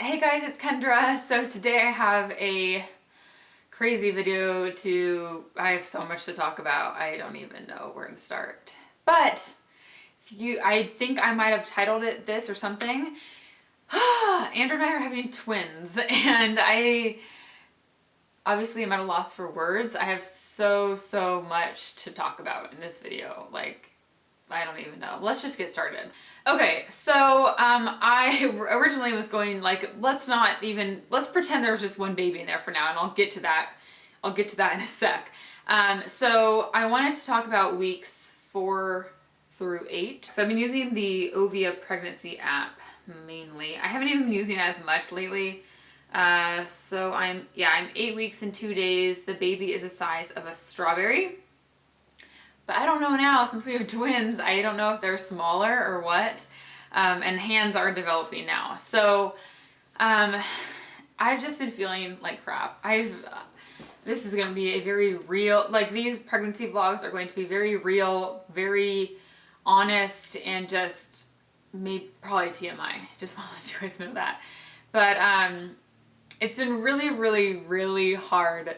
Hey guys, it's Kendra. So today I have a crazy video I have so much to talk about. I don't even know where to start. But I think I might have titled it this or something. Andrew and I are having twins and I obviously am at a loss for words. I have so much to talk about in this video. Like, I don't even know. Let's just get started. Okay, so I originally was going like, let's pretend there was just one baby in there for now, and I'll get to that. I'll get to that in a sec. So I wanted to talk about weeks 4 through 8. So I've been using the Ovia pregnancy app mainly. I haven't even been using it as much lately. So I'm 8 weeks and 2 days. The baby is the size of a strawberry. But I don't know now, since we have twins, I don't know if they're smaller or what. And hands are developing now. So I've just been feeling like crap. This is going to be a very real, like these pregnancy vlogs are going to be very real, very honest, and just maybe probably TMI. Just want to let you guys know that. But it's been really hard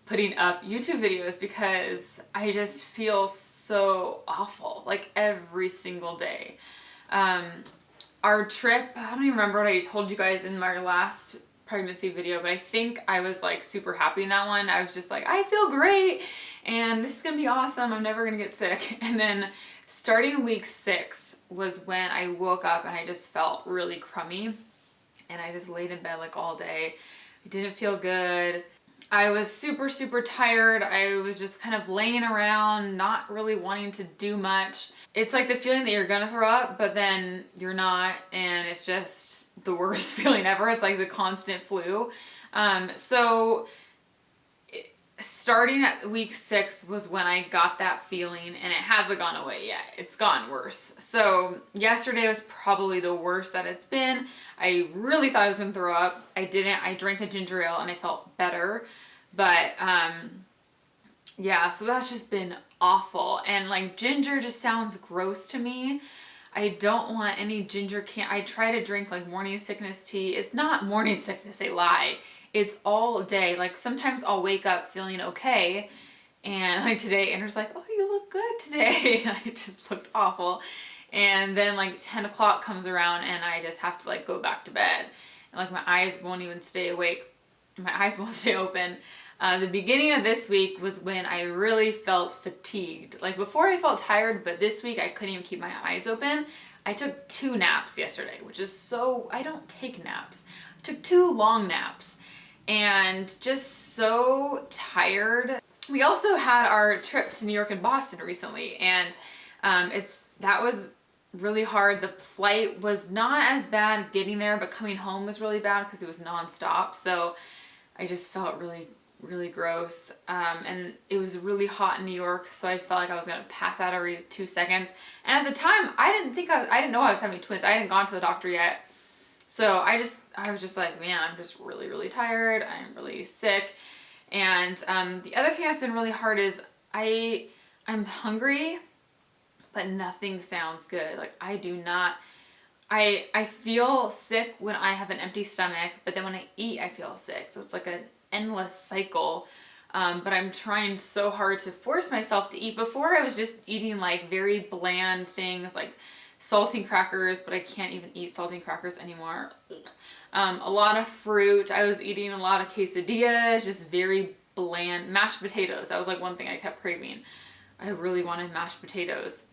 putting up YouTube videos because I just feel so awful, like every single day. Our trip, I don't even remember what I told you guys in my last pregnancy video, but I think I was like super happy in that one. I was just like, I feel great and this is gonna be awesome. I'm never gonna get sick. And then starting week 6 was when I woke up and I just felt really crummy and I just laid in bed like all day. I didn't feel good. I was super tired. I was just kind of laying around, not really wanting to do much. It's like the feeling that you're gonna throw up, but then you're not, and it's just the worst feeling ever. It's like the constant flu. Starting at week 6 was when I got that feeling, and it hasn't gone away yet. It's gotten worse. So yesterday was probably the worst that it's been. I really thought I was gonna throw up. I didn't. I drank a ginger ale and I felt better. But yeah, so that's just been awful. And like ginger just sounds gross to me. I don't want any ginger I try to drink like morning sickness tea. It's not morning sickness, they lie. It's all day. Like sometimes I'll wake up feeling okay, and like today Andrew's like, oh, you look good today. I just looked awful. And then like 10 o'clock comes around and I just have to like go back to bed. And like my eyes won't even stay awake. My eyes won't stay open. The beginning of this week was when I really felt fatigued. Like before I felt tired, but this week I couldn't even keep my eyes open. I took 2 naps yesterday, which is I don't take naps. I took 2 long naps and just so tired. We also had our trip to New York and Boston recently, and that was really hard. The flight was not as bad getting there, but coming home was really bad because it was nonstop. So I just felt really gross. And it was really hot in New York, so I felt like I was gonna pass out every 2 seconds. And at the time, I didn't know I was having twins. I hadn't gone to the doctor yet. So I was just like, man, I'm just really tired. I'm really sick. And the other thing that's been really hard is I'm hungry, but nothing sounds good. Like I feel sick when I have an empty stomach, but then when I eat, I feel sick. So it's like an endless cycle. But I'm trying so hard to force myself to eat. Before I was just eating like very bland things like saltine crackers, but I can't even eat saltine crackers anymore. A lot of fruit. I was eating a lot of quesadillas, just very bland. Mashed potatoes. That was like one thing I kept craving. I really wanted mashed potatoes.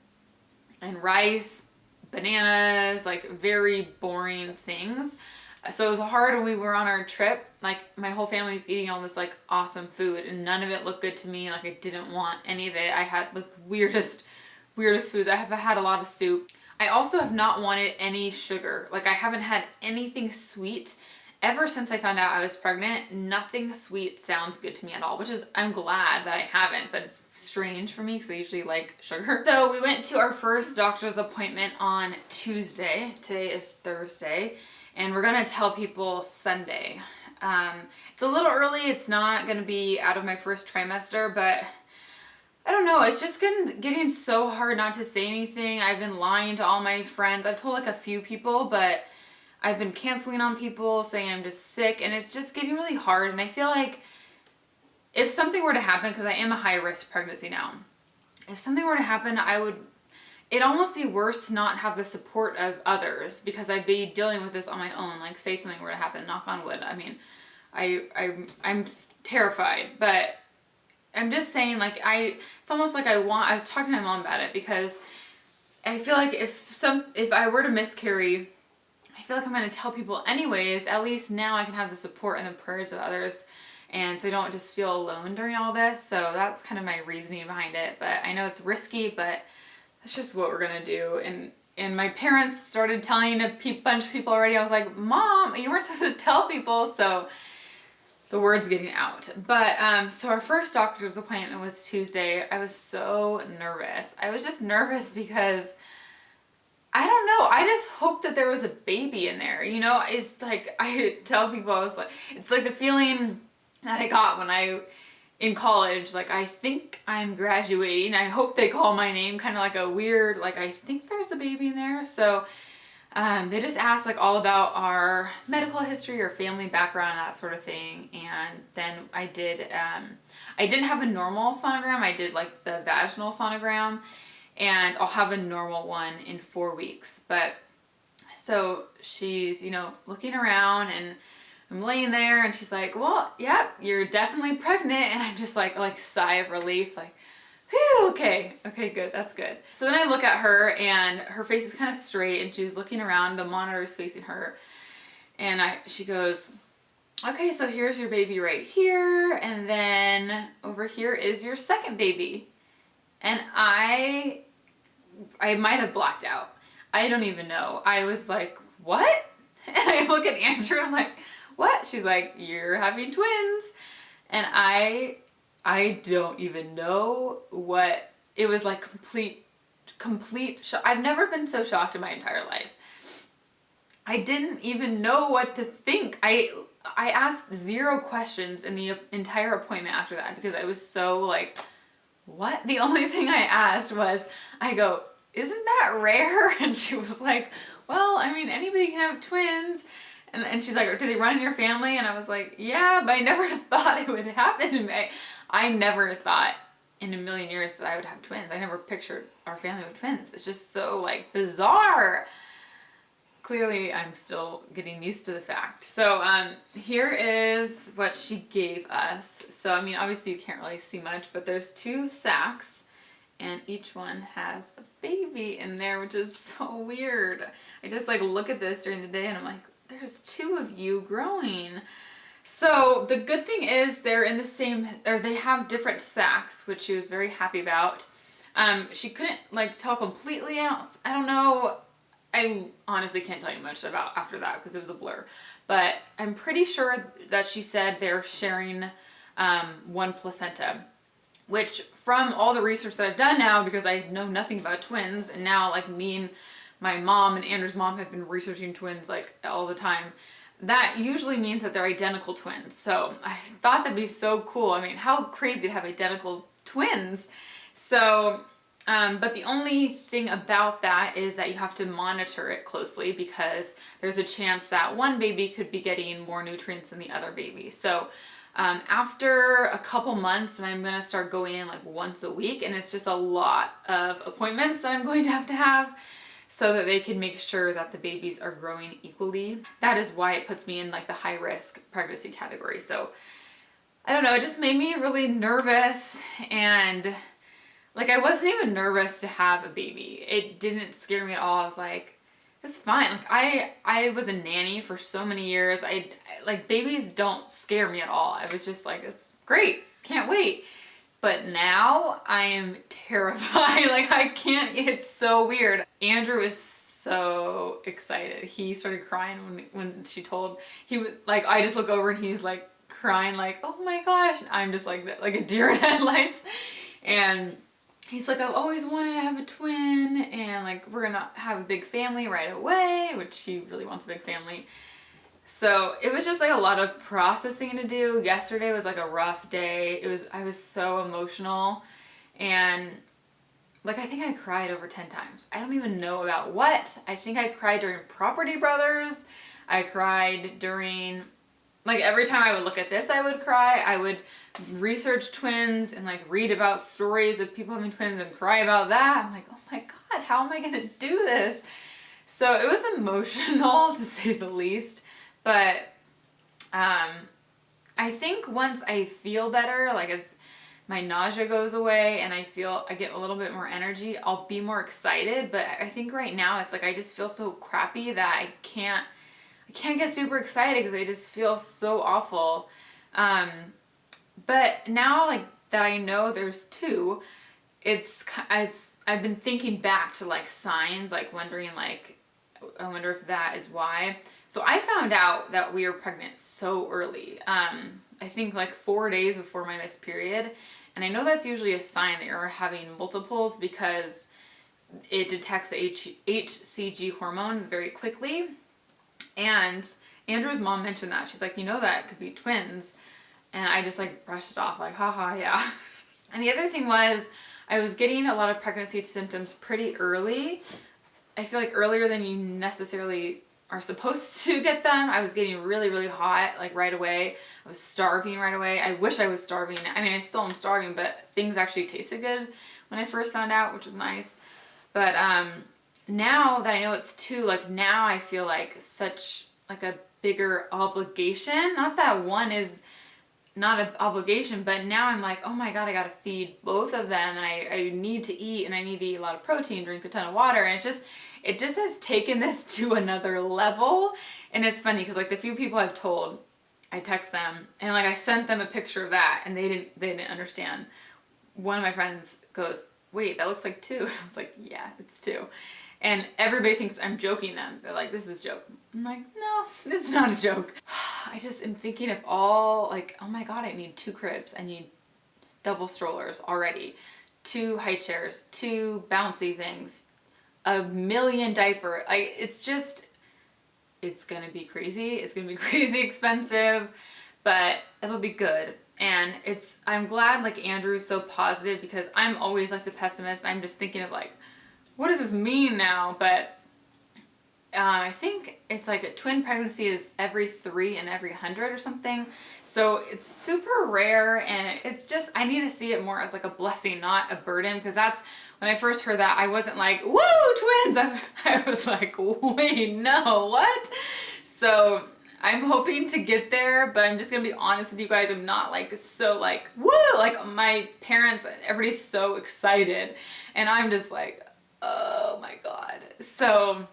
And rice, bananas, like very boring things. So it was hard when we were on our trip. Like my whole family's eating all this like awesome food and none of it looked good to me. Like I didn't want any of it. I had like the weirdest foods. I have had a lot of soup. I also have not wanted any sugar. Like I haven't had anything sweet ever since I found out I was pregnant. Nothing sweet sounds good to me at all, which is, I'm glad that I haven't, but it's strange for me because I usually like sugar. So we went to our first doctor's appointment on Tuesday. Today is Thursday, and we're gonna tell people Sunday. It's a little early. It's not gonna be out of my first trimester, but I don't know, it's just getting so hard not to say anything. I've been lying to all my friends. I've told like a few people, but I've been canceling on people, saying I'm just sick, and it's just getting really hard. And I feel like if something were to happen, because I am a high risk pregnancy now, if something were to happen, it'd almost be worse to not have the support of others, because I'd be dealing with this on my own. Like, say something were to happen, knock on wood. I mean, I'm terrified, but I'm just saying, like, it's almost like I was talking to my mom about it, because I feel like if I were to miscarry, I feel like I'm going to tell people anyways. At least now I can have the support and the prayers of others, and so I don't just feel alone during all this. So that's kind of my reasoning behind it. But I know it's risky, but that's just what we're going to do. And my parents started telling a bunch of people already. I was like, Mom, you weren't supposed to tell people. So the word's getting out. But so our first doctor's appointment was Tuesday. I was so nervous. I was just nervous because I don't know. I just hoped that there was a baby in there. You know, it's like, I tell people, I was like, it's like the feeling that I got when in college, like, I think I'm graduating. I hope they call my name, kind of like a weird, like, I think there's a baby in there. So they just asked like all about our medical history or family background, that sort of thing. And then I didn't have a normal sonogram. I did like the vaginal sonogram, and I'll have a normal one in 4 weeks. But so she's, you know, looking around, and I'm laying there, and she's like, well, yep, you're definitely pregnant. And I'm just like sigh of relief, like, whew, okay, good, that's good. So then I look at her, and her face is kind of straight, and she's looking around, the monitor is facing her, and she goes, okay, so here's your baby right here, and then over here is your second baby. And I might have blacked out. I don't even know. I was like, what? And I look at Andrew, and I'm like, what? She's like, you're having twins. And I don't even know what, it was like complete shock. I've never been so shocked in my entire life. I didn't even know what to think. I asked 0 questions in the entire appointment after that, because I was so like, what? The only thing I asked was, I go, isn't that rare? And she was like, well, I mean, anybody can have twins. And she's like, do they run in your family? And I was like, yeah, but I never thought it would happen to me. I never thought in a million years that I would have twins. I never pictured our family with twins. It's just so like bizarre. Clearly, I'm still getting used to the fact. So here is what she gave us. So, I mean, obviously you can't really see much, but there's 2 sacks, and each one has a baby in there, which is so weird. I just like look at this during the day, and I'm like, there's 2 of you growing. So the good thing is they're in the same, or they have different sacks, which she was very happy about. She couldn't like tell completely. I don't know. I honestly can't tell you much about after that, because it was a blur. But I'm pretty sure that she said they're sharing 1 placenta, which from all the research that I've done now, because I know nothing about twins, and now like me and my mom and Andrew's mom have been researching twins like all the time, that usually means that they're identical twins. So I thought that'd be so cool. I mean, how crazy to have identical twins. So, but the only thing about that is that you have to monitor it closely, because there's a chance that one baby could be getting more nutrients than the other baby. So after a couple months, and I'm going to start going in like once a week, and it's just a lot of appointments that I'm going to have, so that they can make sure that the babies are growing equally. That is why it puts me in like the high risk pregnancy category. So I don't know, it just made me really nervous, and like I wasn't even nervous to have a baby. It didn't scare me at all. I was like, it's fine. Like I was a nanny for so many years. I like, babies don't scare me at all. I was just like, it's great, can't wait. But now I am terrified. Like I can't, it's so weird. Andrew is so excited. He started crying when she told, he was like, I just look over and he's like crying like, oh my gosh. I'm just like a deer in headlights. And he's like, I've always wanted to have a twin, and like we're gonna have a big family right away, which he really wants a big family. So it was just like a lot of processing to do. Yesterday was like a rough day. I was so emotional, and like I think I cried over 10 times. I don't even know about what. I think I cried during Property Brothers. I cried during, like every time I would look at this, I would cry. I would research twins and like read about stories of people having twins and cry about that. I'm like, oh my God, how am I gonna do this? So it was emotional to say the least, but I think once I feel better, like as my nausea goes away and I get a little bit more energy, I'll be more excited. But I think right now it's like I just feel so crappy that I can't get super excited because I just feel so awful. But now like that I know there's two, I've been thinking back to like signs, like wondering like, I wonder if that is why. So I found out that we were pregnant so early. I think like 4 days before my missed period. And I know that's usually a sign that you're having multiples because it detects the HCG hormone very quickly. And Andrew's mom mentioned that. She's like, you know, that could be twins. And I just like brushed it off like, haha, yeah. And the other thing was I was getting a lot of pregnancy symptoms pretty early. I feel like earlier than you necessarily are supposed to get them. I was getting really, really hot like right away. I was starving right away. I wish I was starving. I mean, I still am starving, but things actually tasted good when I first found out, which was nice. But now that I know it's two, like now I feel like such like a bigger obligation. Not that one is not an obligation, but now I'm like, oh my God, I gotta feed both of them, and I need to eat, and I need to eat a lot of protein, drink a ton of water, and it just has taken this to another level. And it's funny because like the few people I've told, I text them and like I sent them a picture of that and they didn't understand. One of my friends goes, wait, that looks like two. And I was like, yeah, it's two. And everybody thinks I'm joking them. They're like, this is a joke. I'm like, no, it's not a joke. I just am thinking of all like, oh my God, I need 2 cribs. I need double strollers already, 2 high chairs, 2 bouncy things, a million diaper. It's gonna be crazy. It's gonna be crazy expensive, but it'll be good. And I'm glad like Andrew's so positive because I'm always like the pessimist. I'm just thinking of like, what does this mean now? But I think it's like a twin pregnancy is every 3 in every 100 or something. So it's super rare, and it's just, I need to see it more as like a blessing, not a burden. Because that's, when I first heard that, I wasn't like, woo, twins. I was like, wait, no, what? So I'm hoping to get there, but I'm just gonna be honest with you guys. I'm not like so like, woo, like my parents, everybody's so excited. And I'm just like, oh my God. So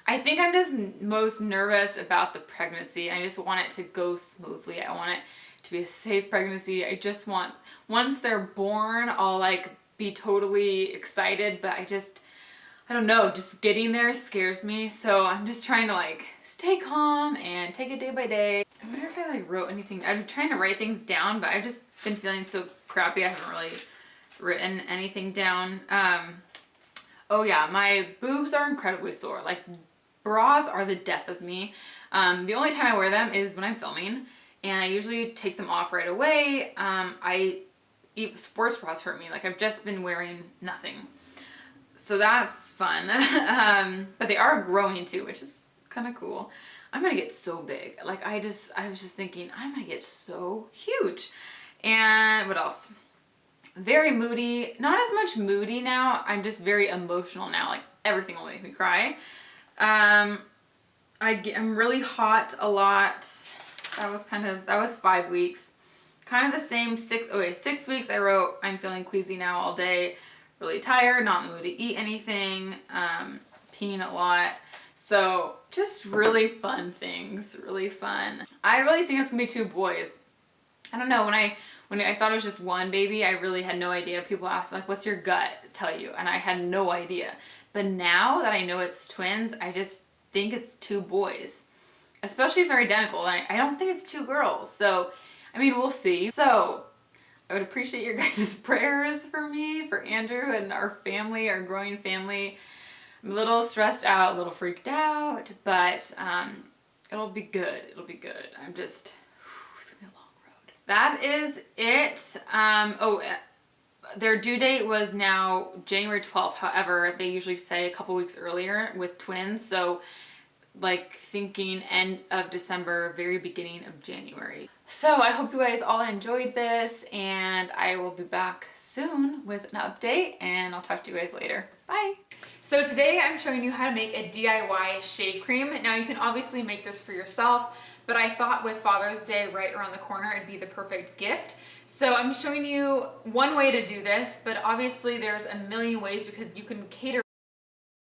I think I'm just most nervous about the pregnancy. I just want it to go smoothly. I want it to be a safe pregnancy. I just want, once they're born, I'll like be totally excited, but I don't know, just getting there scares me. So I'm just trying to like stay calm and take it day by day. I wonder if I like wrote anything. I'm trying to write things down, but I've just been feeling so crappy. I haven't really written anything down. Oh yeah, my boobs are incredibly sore. Like bras are the death of me. The only time I wear them is when I'm filming, and I usually take them off right away. Sports bras hurt me. Like I've just been wearing nothing. So that's fun. But they are growing too, which is kind of cool. I'm gonna get so big. Like I was just thinking, I'm gonna get so huge. And what else? Very moody. Not as much moody now. I'm just very emotional now. Like everything will make me cry. I'm really hot a lot. That was 5 weeks. Kind of the same 6 weeks I wrote, I'm feeling queasy now all day. Really tired, not in the mood to eat anything, peeing a lot. So just really fun things, really fun. I really think it's gonna be 2 boys. I don't know, when I thought it was just 1 baby, I really had no idea. People asked me like, what's your gut tell you? And I had no idea. But now that I know it's twins, I just think it's 2 boys, especially if they're identical. And I don't think it's 2 girls. So, I mean, we'll see. So I would appreciate your guys' prayers for me, for Andrew and our family, our growing family. I'm a little stressed out, a little freaked out, but it'll be good. It'll be good. It's gonna be a long road. That is it. Their due date was now January 12th. However, they usually say a couple weeks earlier with twins. So like thinking end of December, very beginning of January. So I hope you guys all enjoyed this, and I will be back soon with an update, and I'll talk to you guys later. Bye. So today I'm showing you how to make a DIY shave cream. Now you can obviously make this for yourself, but I thought with Father's Day right around the corner, it'd be the perfect gift. So I'm showing you one way to do this, but obviously there's a million ways because you can cater